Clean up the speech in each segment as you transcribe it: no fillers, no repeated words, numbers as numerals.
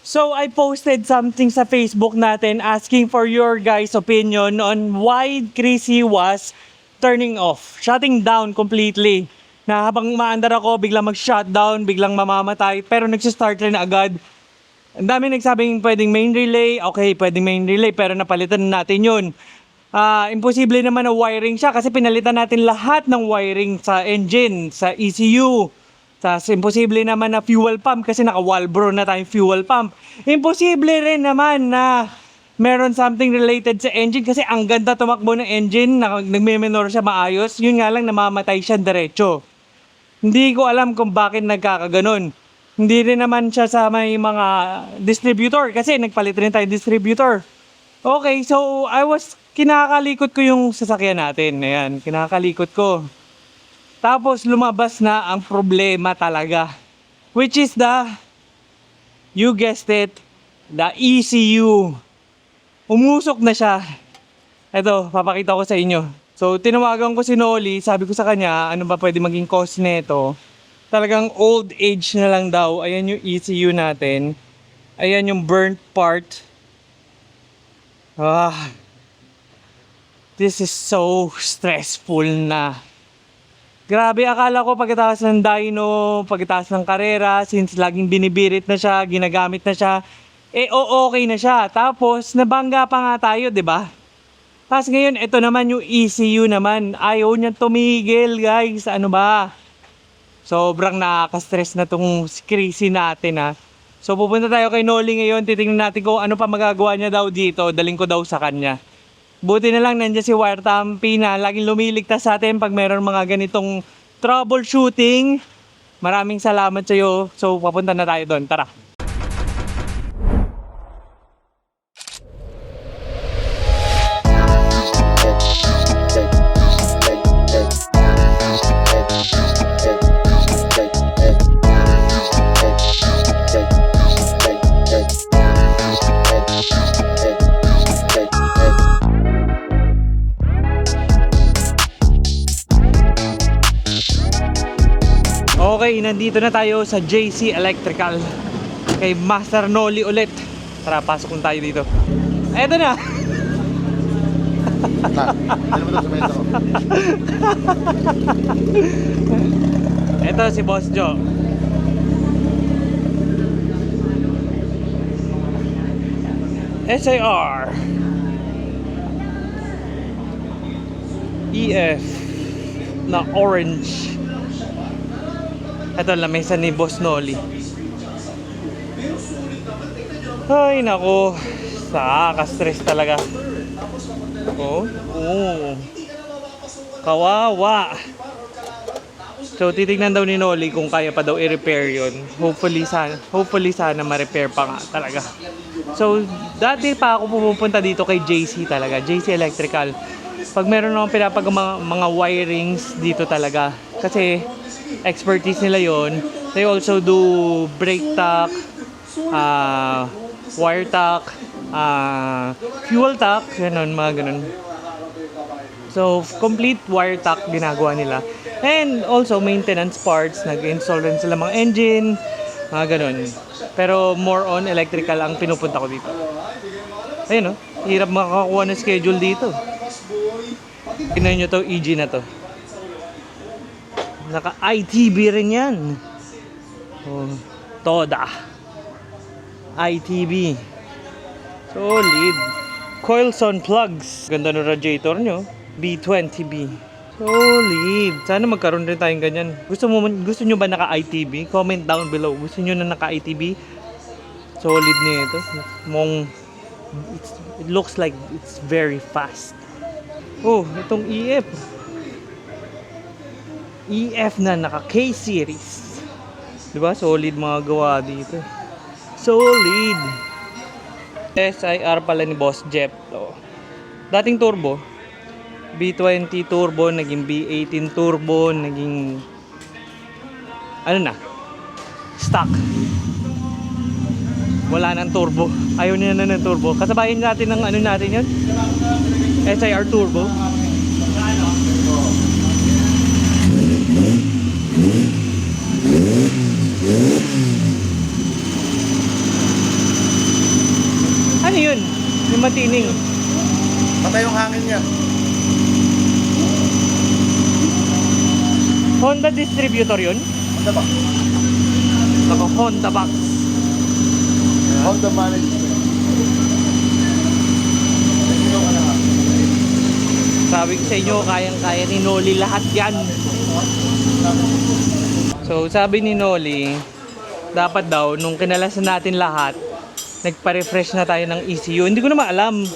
So I posted something sa Facebook natin asking for your guys' opinion on why Chrissy was turning off, shutting down completely. Na habang umaandar ako, biglang mag-shutdown, biglang mamamatay, pero nagsistart rin agad. Ang dami nagsabing pwedeng main relay, okay, pwedeng main relay, pero napalitan natin yun. Imposible naman na wiring siya kasi pinalitan natin lahat ng wiring sa engine, sa ECU. Imposible naman na fuel pump kasi naka-Walbro na tayong fuel pump. Imposible rin naman na meron something related sa engine kasi ang ganda tumakbo ng engine, nagme-minor siya maayos. Yun nga lang, namamatay siya diretso. Hindi ko alam kung bakit nagkakaganon. Hindi rin naman siya sa may mga distributor kasi nagpalit rin tayo distributor. Okay, so kinakalikot ko yung sasakyan natin. Ayan, kinakalikot ko. Tapos lumabas na ang problema talaga. Which is you guessed it, the ECU. Umusok na siya. Ito, papakita ko sa inyo. So, tinawagan ko si Noli, sabi ko sa kanya, ano ba pwede maging cause nito? Talagang old age na lang daw. Ayan yung ECU natin. Ayan yung burnt part. This is so stressful na. Grabe, akala ko pagkatapos ng dyno, pagkatapos ng karera, since laging binibirit na siya, ginagamit na siya, okay na siya. Tapos, nabangga pa nga tayo, di ba? Tapos ngayon, ito naman yung ECU naman. Ayaw niya tumigil, guys. Ano ba? Sobrang nakaka-stress na tong Chrissy natin, ha. So, pupunta tayo kay Noli ngayon. Titingnan natin kung ano pa magagawa niya daw dito. Daling ko daw sa kanya. Buti na lang nandiyan si Wire Tampy na laging lumiligtas sa atin pag meron mga ganitong troubleshooting. Maraming salamat sa iyo. So, papunta na tayo doon. Tara. Okay, nandito na tayo sa JC Electrical kay Master Noli ulit. Tara, pasok tayo dito. Eto na. Eto si Boss Joe. SIR EF na orange. Ito lamesa ni Boss Noli. Ay nako, nakaka-stress talaga. Kawawa. So titignan daw ni Noli kung kaya pa daw i-repair yun. Hopefully sana ma-repair pa nga talaga. So dati pa ako pumupunta dito kay JC talaga, JC Electrical. Pag meron akong mga wirings dito talaga. Kasi expertise nila yon. They also do brake tach, wire tach, fuel tach, ganun, mga ganun. So, complete wire tach ginagawa nila. And also, maintenance parts, nag-install rin sila mga engine, mga ganun. Pero more on electrical ang pinupunta ko dito. Ayun, no? Hirap makakuha ng schedule dito. Tingnan nyo to, EG na to. Naka-ITB rin yan. Toda. ITB. Solid. Coils on plugs. Ganda ng radiator nyo. B20B. Solid. Sana magkaroon rin tayong ganyan. Gusto nyo ba naka-ITB? Comment down below. Gusto nyo na naka-ITB? Solid nito. It looks like it's very fast. Itong EF. EF na naka K-series. Diba? Solid mga gawa dito. Solid. SIR pala ni Boss Jeff. Dating turbo. B20 turbo, naging B18 turbo, naging stock. Wala nang turbo. Ayaw niya na ng turbo. Kasabayan natin ng natin yun. SIR turbo. Ano yun? Yung matining. Patay yung hangin niya. Honda distributor yun? Honda Box. Ako, Honda Box. Honda Management. Sino ka na nga? Sabi ko sa inyo, kayang-kaya ni Noli lahat yan. So, sabi ni Noli, dapat daw, nung kinalasan natin lahat, nagpa-refresh na tayo ng ECU. Hindi ko naman alam.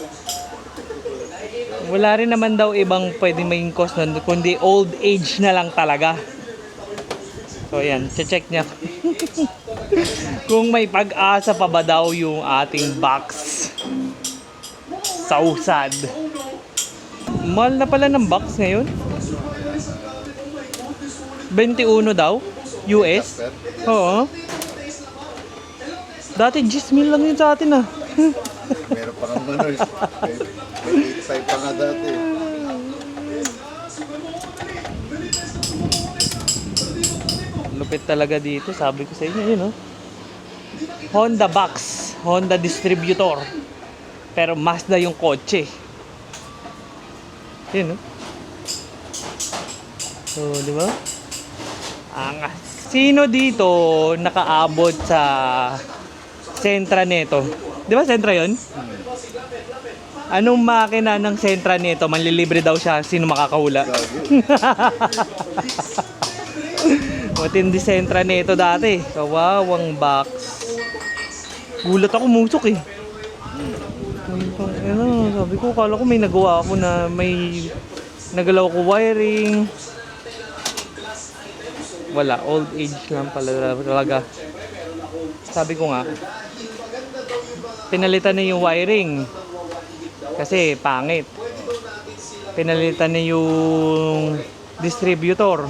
Wala rin naman daw ibang pwedeng maging cause nun, kundi old age na lang talaga. So, ayan, check niya. Kung may pag-asa pa ba daw yung ating box. Sausad. Mahal na pala ng box ngayon. 21 daw. US. Oo. Dati 10,000 lang yun sa atin ah. Meron pa kang ano. May 85 pa nga dati. Lupit talaga dito, sabi ko sa inyo, yun oh. Honda Box, Honda distributor. Pero Mazda yung kotse. Yun oh. So, di ba? Angas. Sino dito nakaabot sa Sentra nito? Di ba Sentra yun? Anong makina ng Sentra nito? Manlilibre daw siya. Sino makakahula? Matindi Sentra nito dati. Kawawang box. Gulat ako, musok eh. Ano, sabi ko, kala ko may nagawa ako na may nagalaw ko wiring. Wala, old age lang pala talaga. Sabi ko nga, pinalitan na yung wiring. Kasi pangit. Pinalitan na yung distributor.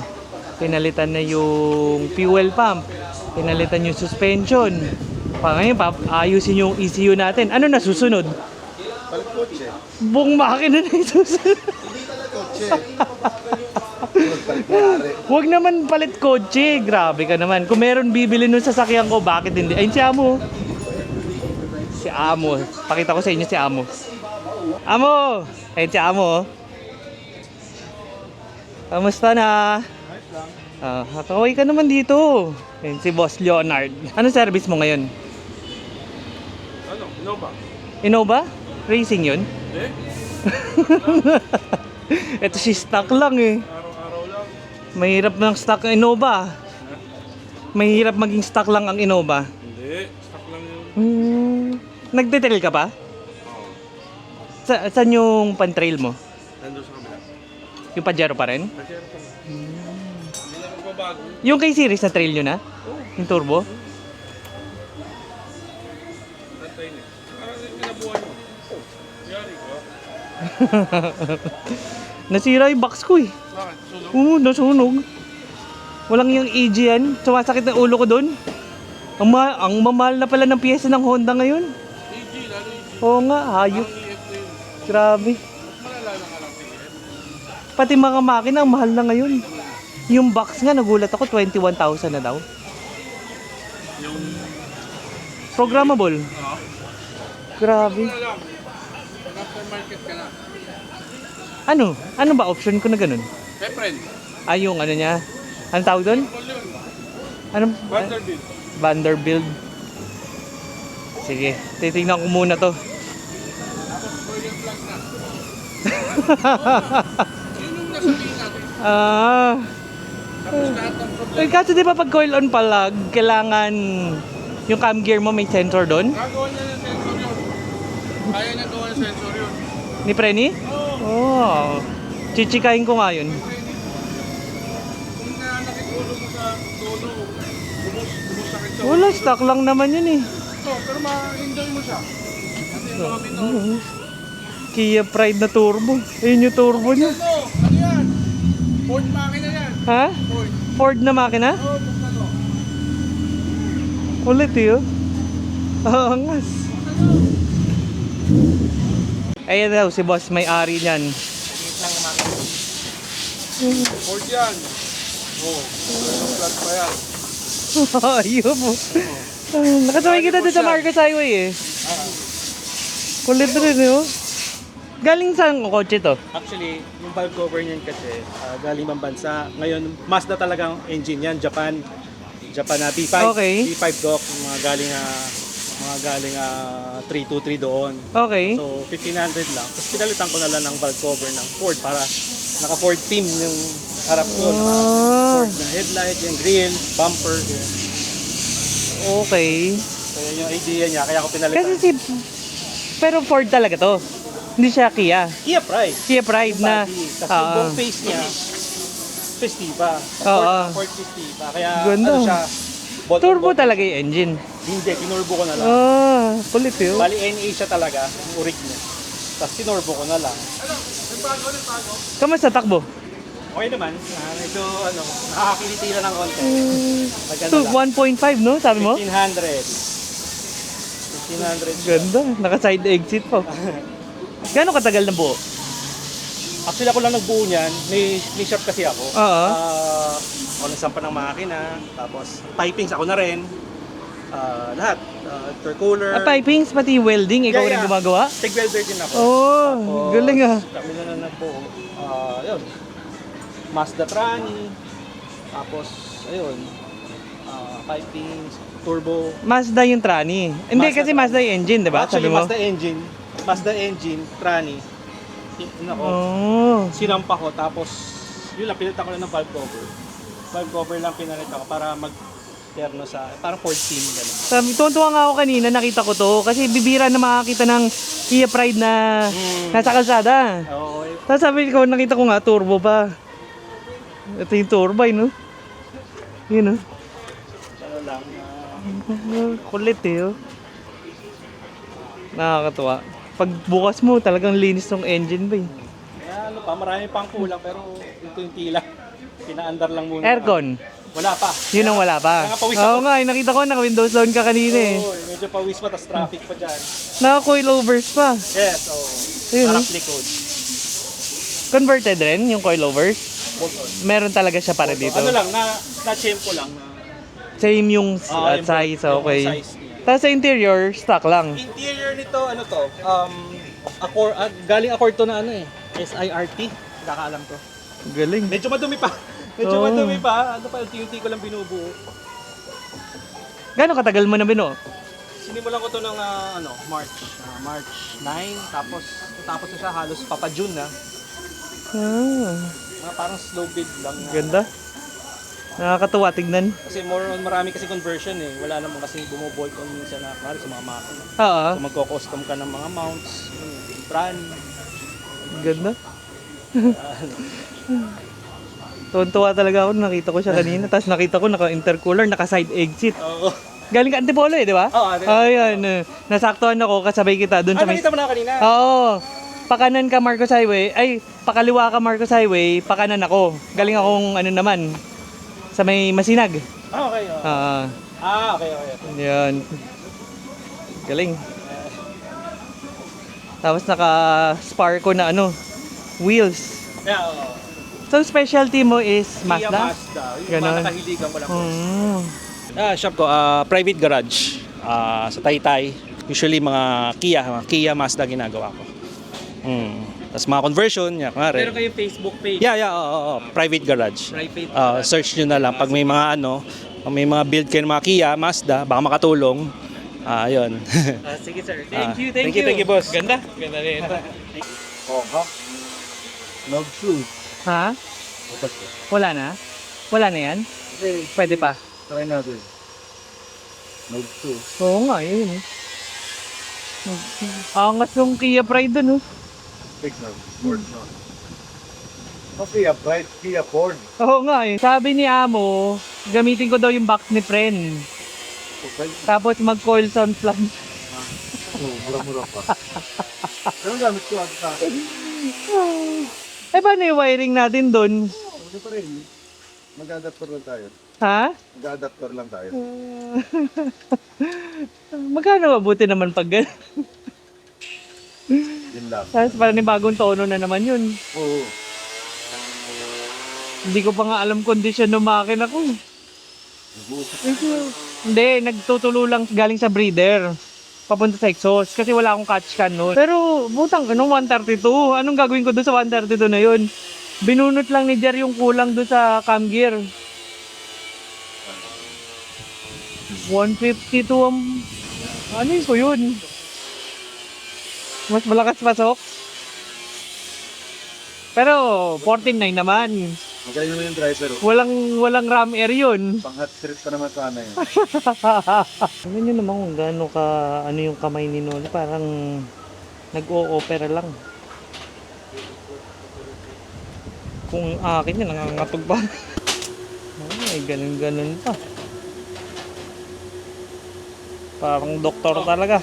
Pinalitan na yung fuel pump. Pinalitan yung suspension. Ngayon, ayusin yung ECU natin. Ano na susunod? Palit kotse. Buong makina na yung susunod. Kotse. Palit mayari. Huwag naman palit kotse. Grabe ka naman. Kung meron bibili nun sasakyan ko, bakit hindi? Ayun si Amo. Si Amo. Pakita ko sa inyo si Amo. Amo! Ayun si Amo. Kamusta na? Kakaway ka naman dito. Ayun si Boss Leonard. Ano service mo ngayon? Ano? Innova? Innova? Racing yun? Hindi. Ito si stock lang eh. Araw-araw lang. Mahirap ng stock ang Innova. Mahirap maging stock lang ang Innova. Hindi. Stock lang yun. Nagte-trail ka pa? Oo. Saan yung pan-trail mo? Nandun sa kabila. Yung Pajero pa rin? Kasi ano pa lang. Hindi na magbabago. Yung kay series na trail nyo na? Yung turbo? Tantay niya. Parang pinabuhan mo. Yari ko. Nasira yung box ko eh. Bakit? Sunog? Oo, nasunog. Walang yung EG yan. Sumasakit na ulo ko doon. Ang mamahal na pala ng piyesa ng Honda ngayon. EG, lalo EG. Oo nga, hayop. Ang EF na yun. Grabe. Malala ka lang EF. Pati mga makina, ang mahal na ngayon. Yung box nga, nagulat ako, 21,000 na daw. Yung... Programmable. Oo. Grabe. Wala lang. Pag-aftermarket ka na. Ano? Ano ba option ko na ganun? Kay friend. Ay, yung ano niya. Anong tawag doon? Call yun. Anong? Vanderbilt. Vanderbilt. Sige, titignan ko muna to. Tapos Brilliant Flag na. Yun yung nasabihin natin. Tapos lahat ng problema. Kasi di ba pag coil on pala, kailangan yung cam gear mo may sensor doon? Gagawa niya ng sensor yun. Kaya niya gawa ng sensor yun. Ni Preni? Oo. Oh. Chichikahin ko nga yun. Kung nakikulo mo sa todo, bumusakit sa Wala, stock lang naman yun eh. ito. Pero ma-enjoy mo siya. Kasi yung mga bito. Kia Pride na turbo. Ayun yung turbo niya. Ito, ano yan? Ford makina yan. Ha? Ford. Ford na makina? Oo, buksan mo. Ulit eh oh. Angas. Ayan daw si boss may-ari niyan. Ford yan. Oo. Flat pa yan. Ayun mo. Nakasabay kita doon sa Marcos Highway eh. Kulit rin oh. Galing saan kotse to? Actually, yung valve cover niyan kasi galing bang bansa. Ngayon, Mazda talagang engine yan, Japan. Japan na P5. Okay. P5 dock, mga galing 323 doon. Okay. So 1,500 lang. Tapos pinalitan ko na lang ng valve cover ng Ford para naka Ford team yung harap ko. Ah, Ford na headlight, yung grill, bumper. Yun. okay. So yun yung idea niya, kaya ako pinalitan. Kasi pero Ford talaga to. Hindi siya Kia. Kia Pride. Kia Pride na. Tapos yung buong face niya, Festiva. Oo. Ford Festiva. Kaya Ganda. ano siya, bottom Turbo bottom. talaga yung engine. Hindi, kinurbo ko na lang. Ah, kulit yun. Bali NA siya talaga, yung urig niya. Tapos kinorbo ko na lang. Kamusta takbo? Okay naman, medyo nakakakiliti lang ng konti. Maganda So, lang. 1.5 no? Sabi mo? 1,500. Ganda. Naka-side exit pa. Gano'ng katagal na buo? Actually ako lang nagbuo niyan, may shop kasi ako. Oo. Ako nagsampa ng makina, tapos pipings ako na rin. Lahat. Intercooler. Pipings, pati welding, ikaw rin gumagawa? TIG welder din ako. Oh, Tapos, galing ah. Kami na nagbuo. Yun. Mazda Trani. Tapos, ayun. Pipings, turbo. Mazda yung trani. Hindi Mazda kasi Mazda yung engine, di ba? Actually, Sabi mo? Mazda engine, Trani. Yun ako. Oh. Sinampa ko, tapos yun lang, pinalitan ko lang ng valve cover. Valve cover lang pinalitan ko para mag-terno sa, parang Ford team, gano'n. Sabi, tuwan-tuwa nga ako kanina, nakita ko to. Kasi bibira na makakita ng Kia Pride na nasa kalsada. Oo, Tapos sabi ko, nakita ko nga, turbo pa. Ito yung turbine, no? Yun, no? ano lang. Kulit eh, oh. Nakakatuwa. Pag bukas mo, talagang linis ng engine ba eh. Kaya ano pa, marami pang kulang, pero ito yung tila. Pinaandar lang muna. Aircon, Wala pa. yun ang wala pa. Nakapawis Oo ako. nga, nakita ko, naka-windows down ka kanina eh. Oo, medyo pawis pa, tas traffic pa dyan. Naka-coilovers pa. Yes, oo. Ayun, Harap no? likod. Converted rin yung coilovers. Bolt on. Meron talaga siya para dito. Ano lang, na-champ ko lang. Same yung Yung size, yung okay. size niya. Tapos sa interior, stock lang. Interior nito, ano to? Accord, galing Accord to na ano eh. SIRT. Kakaalam to. Galing. Medyo madumi pa. Medyo Oo. madumi pa. Ano pa, unti-unti ko lang binubuo. Gano'ng katagal mo na binuo? Sinimulan ko to ng March. March 9. Tapos na siya halos papa-June na. Ah, Parang slow build lang. ganda. Nakakatuwa tignan. Kasi marami kasi conversion eh. Wala naman kasi bumobolt on minsan na sa mga makina. Oo, So magko-custom ka ng mga mounts, pran. ganda. Tuwan-tuwa talaga ako nung nakita ko siya kanina. Tapos nakita ko naka-intercooler, naka-side exit. Oo. Galing ka Antipolo eh, di ba? Oo, Ayun, nasaktuhan ako, kasabay kita doon sa may... nakita mo na kanina? Oo. Pakanan ka Marcos Highway. Ay, pakaliwa ka Marcos Highway, pakanan ako. Galing akong ano naman, sa may Masinag. Okay. Okay. Yan. Galing. Tapos naka-Sparko na ano, wheels. Yeah, oo. So specialty mo is Kia Mazda? Mazda. Yung Ganon. mga nakahiligan ko lang. Hmm. Shop ko, private garage sa Taytay. Usually mga Kia Mazda ginagawa ko. Tapos mga conversion, Meron kayong Facebook page? oo. Private garage. Private Search nyo na lang pag may mga pag may mga build kayo ng mga Kia, Mazda, baka makatulong. Yun. Sige sir. Ah, Thank you. thank you, boss. Ganda. Ganda rin ito. Oh, ha? Love shoes. Ha? Bukas ko. Wala na? Wala na yan? Okay, Pwede pa? try natin. Love shoes. Oo nga, yun eh. Angas yung Kia Pride dun, oh. Fix na. Ford na. Oh, Kia Pride, Kia Ford. Oo nga eh. Sabi ni Amo, gamitin ko daw yung box ni friend. Okay. Tapos mag-coil sound plug. Mura-mura pa. Pero gamit ko sa akin. Eh, paano yung wiring natin dun? Hindi pa rin. Mag-adapter lang tayo. Ha? Mag-adapter lang tayo. Magkano mabuti naman pag gano'n? Yun lang. Tapos parang yung bagong tono na naman yun. Oo. Hindi ko pa nga alam kondisyon ng makina ko. Hindi, nagtutulo lang galing sa breeder. papunta sa exhaust kasi wala akong catch can noon. Pero butang anong 132? Anong gagawin ko doon sa 132 na yun? Binunot lang ni Jer yung kulang doon sa cam gear. 152 ang... Ano yun ko yun? Mas malakas pasok. Pero 14.9 naman. Magaling naman yung driver. Walang ram air yun. Pang hot strip pa naman sana yun. Ano nyo naman kung gaano ka, ano yung kamay ni Noli, parang nag-o-opera lang. Kung akin yan, nangangatog pa. Ay, ganun-ganun pa. Parang doktor talaga.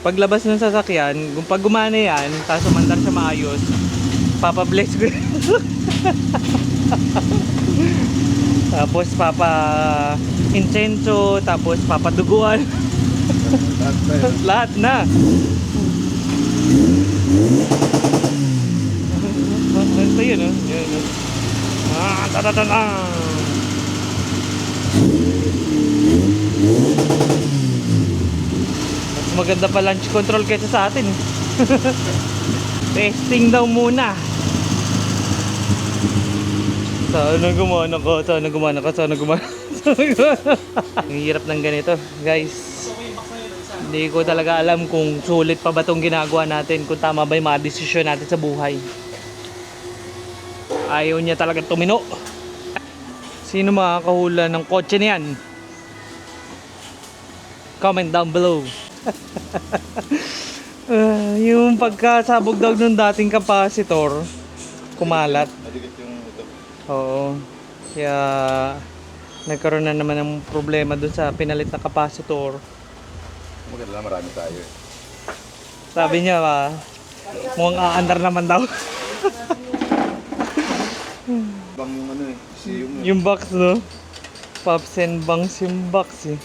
Paglabas ng sasakyan, kung pag gumana yan, tapos umandar siya maayos, papabless ko yun. Tapos papa incenso, tapos papaduguan. Lahat pa yun. Lahat na. Ito yun, oh. Yun, oh. Ta-da-da-da. Mas maganda pa launch control kaysa sa atin. Testing daw muna. Sana gumana ka, sana gumana ka, sana gumana. Ang hirap ng ganito, guys. Hindi ko talaga alam kung sulit pa ba itong ginagawa natin, kung tama ba yung mga desisyon natin sa buhay. Ayaw niya talaga tumino. Sino makakahula ng kotse niyan? Comment down below. Yung pagkasabog daw ng dating kapasitor, kumalat. Madikit yung ito. Oo. Kaya nagkaroon na naman ng problema dun sa pinalit na kapasitor. Maganda lang, marami tayo eh. Sabi niya mukhang aandar naman daw. Bang yung ano eh, museum eh. Yung box, no? Pops and bangs yung box eh.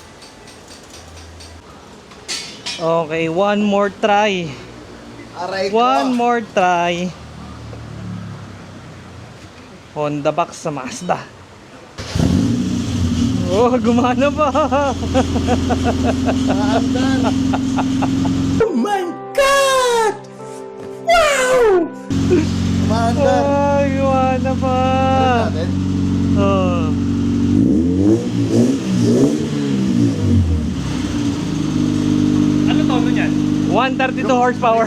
Okay, one more try. Aray ko! One more try. Honda box sa Mazda. Oh, gumana pa. Oh my God! Wow! Maandar! Ay, gumana pa. Try natin. Oh. Ano tono niyan? 132 horsepower.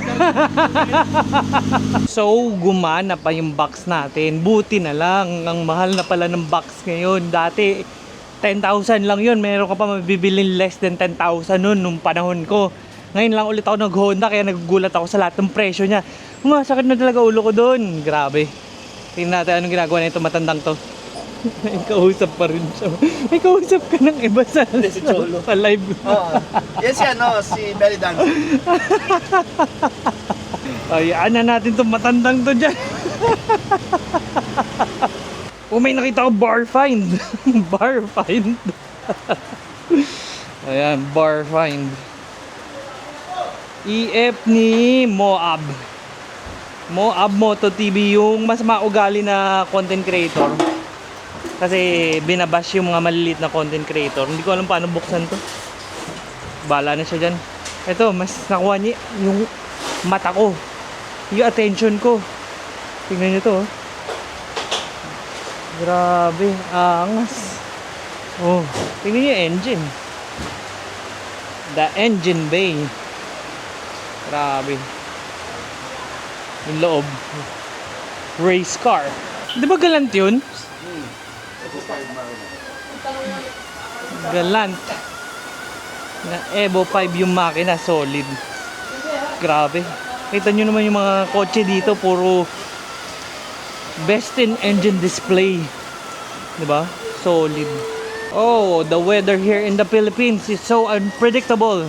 So, gumana pa yung box natin. Buti na lang. Ang mahal na pala ng box ngayon. Dati, 10,000 lang yun. Meron ka pa mabibilin less than 10,000 nun nung panahon ko. Ngayon lang ulit ako nag-Honda kaya nagugulat ako sa lahat ng presyo niya. Masakit na talaga ulo ko doon. Grabe. Tingnan natin anong ginagawa na ito matandang to. May kausap pa rin siya. May kausap ka ng iba sa Cholo. Sa live. Oo. Yan si ano, si Belly Dance. Ayaan na natin itong matandang to dyan. May nakita ko bar find. Bar find. Ayan, bar find. EF ni Moab. Moab Moto TV, yung mas maugali na content creator. Kasi binabash yung mga maliliit na content creator. Hindi ko alam paano buksan to. Bala na siya dyan. Ito, mas nakuha niya yung mata ko. Yung attention ko. Tingnan nyo to. Oh. Grabe, angas. Oh, tingnan nyo yung engine. The engine bay. Grabe. Yung loob. Race car. Di ba galant yun? Galant. Na Evo 5 yung makina, solid. Grabe. Kita nyo naman yung mga kotse dito, puro best in engine display. Diba? Solid. Oh, the weather here in the Philippines is so unpredictable.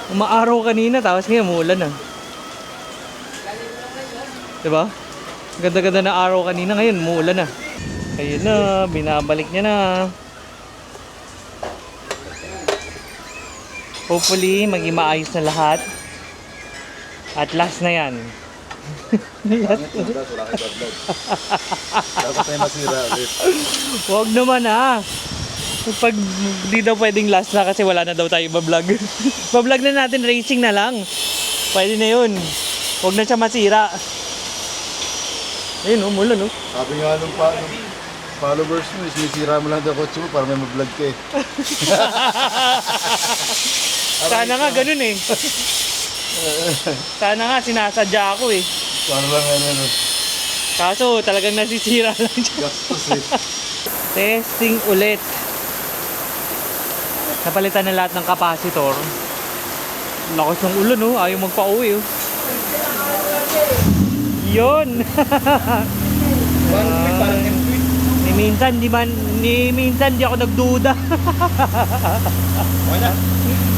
Umaaraw kanina, tapos ngayon umuulan na. Diba? Ganda-ganda na araw kanina, ngayon umuulan na. Ayun na, binabalik niya na. Hopefully, maging maayos na lahat. At last na yan. Wala kayo vlog. Dapat tayo masira ulit. Huwag naman ah. Pag di daw pwedeng last na kasi wala na daw tayo iba-vlog. Ba-vlog na natin, racing na lang. Pwede na yun. Huwag na siya masira. Ayun, umulan, no? Sabi nga nung followers mo, sinisira mo lang daw kotse mo para may mag-vlog ka eh. Sana nga, ganun eh. Sana nga, sinasadya ako eh. Para lang ano, Kaso, talagang nasisira lang siya. gastos eh. Testing ulit. Napalitan na lahat ng capacitor. Lakas ng ulan, no? Ayaw magpa-uwi, oh. Yun! Ni minsan di ako nagduda.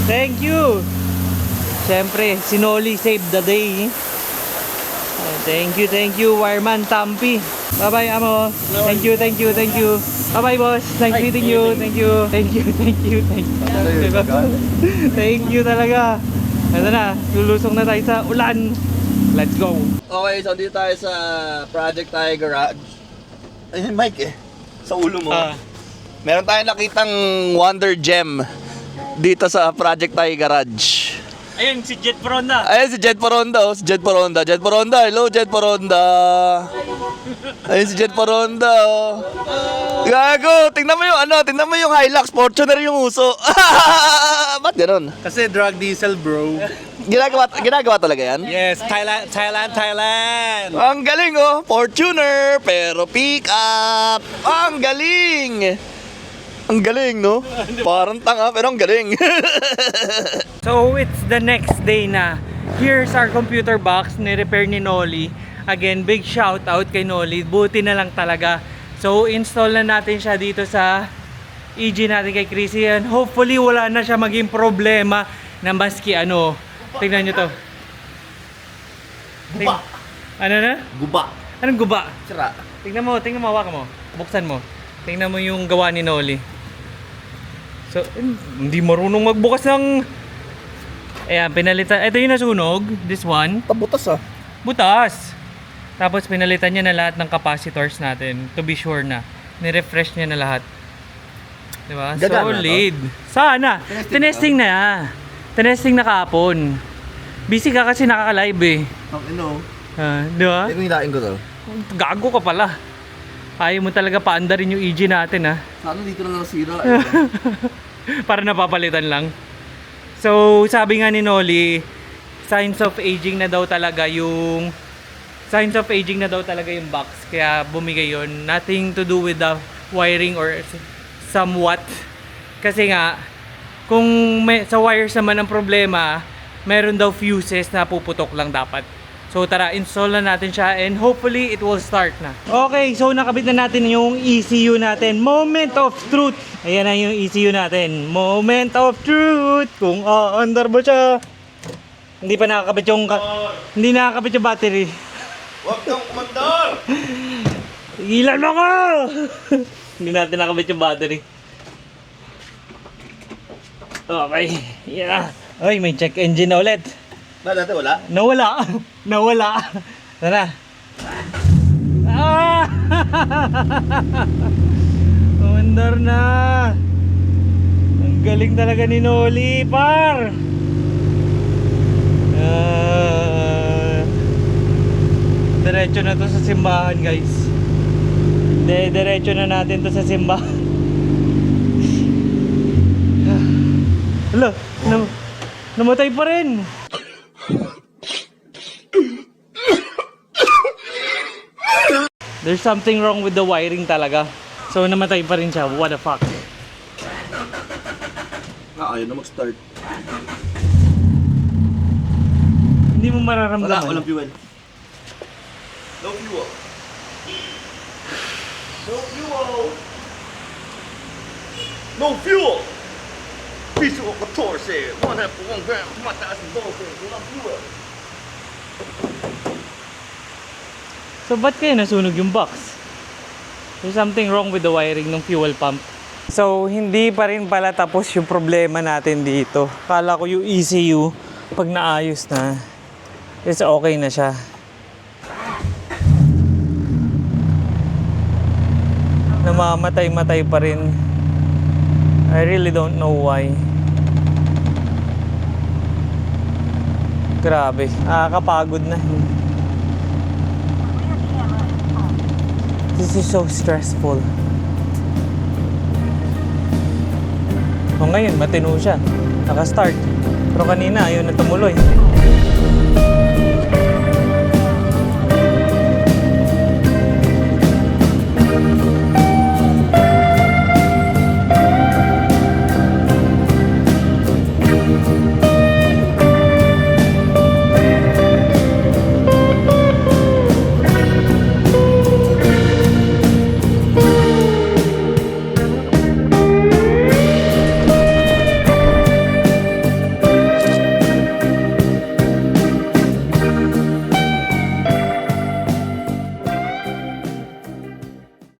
Thank you. Siyempre, sinoli save the day. Thank you, Wireman Tampi. Bye-bye, Amo. Thank you. Bye-bye, boss. Nice meeting you. Thank you. Thank you talaga. Ito na, lulusong na tayo sa ulan. Let's go. Okay, so dito tayo sa Project Thai Garage. Ayun, Mike eh. Sa ulo mo. Meron tayong nakitang Wonder Gem dito sa Project Thai Garage. Ayun, si Jet Peronda. Ayun si Jet Peronda, oh. Si Jet Peronda. Jet Peronda, hello Jet Peronda. Ayun si Jet Peronda, oh. Gago, tingnan mo yung Hilux, Fortuner yung uso. Ba't ganun? Kasi drug diesel, bro. Ginagawa talaga yan? Yes, Thailand. Ang galing oh, Fortuner, pero pick up. Ang galing. Ang galing, no? Parang tanga, pero ang galing. So, it's the next day na. Here's our computer box, ni-repair ni Noli. Again, big shout out kay Noli. Buti na lang talaga. So, install na natin siya dito sa EG natin kay Chrissy. And hopefully, wala na siya maging problema na maski ano. Tingnan nyo to. Guba. Ano na? Guba. Anong guba? Sira. Tingnan mo, hawakan mo. Buksan mo. Tingnan mo yung gawa ni Noli. So, hindi marunong magbukas ng... Ayan, pinalitan. Ito yung nasunog. This one. Tabutas ah. Butas. Tapos pinalitan niya na lahat ng capacitors natin. To be sure na. Ni-refresh niya na lahat. Diba? Gagana Solid. Sana. Tinesting na. Tinesting na kahapon. Busy ka kasi nakaka-live eh. Ang ino. Diba? Ito yung hilain ko to. Gago ka pala. Ayaw mo talaga paandarin yung EG natin ha. Sana dito lang nasira. Para napapalitan lang. So, sabi nga ni Noli, signs of aging na daw talaga yung box. Kaya bumigay yun. Nothing to do with the wiring or somewhat. Kasi nga, kung sa wires naman ang problema, meron daw fuses na puputok lang dapat. So tara, install na natin siya and hopefully it will start na. Okay, so nakabit na natin yung ECU natin. Moment of truth. Ayan na yung ECU natin. Moment of truth. Kung aandar ba siya. Hindi pa nakakabit yung battery. Huwag kang kumandar! Ilan mo ko! Hindi natin nakabit yung battery. Okay, yeah. Ay, may check engine na ulit. Ba, dati wala? Nawala. Tara. Ah! Umandar na. Ang galing talaga ni Noli, par. Diretso na to sa simbahan, guys. Diretso na natin to sa simbahan. Hala, namatay pa rin. There's something wrong with the wiring talaga. So namatay pa rin siya. What the fuck? Ayaw na mag-start. Hindi mo mararamdaman. Walang fuel. No fuel. No fuel. No fuel. Piso of 14, 1 gram, 1,000 walang fuel. So ba't kaya nasunog yung box? There's something wrong with the wiring ng fuel pump. So hindi pa rin pala tapos yung problema natin dito. Kala ko yung ECU pag naayos na is okay na siya. Namamatay-matay pa rin. I really don't know why. Grabe, nakakapagod na. This is so stressful. O ngayon, matino siya. Naka-start. Pero kanina, ayaw na tumuloy.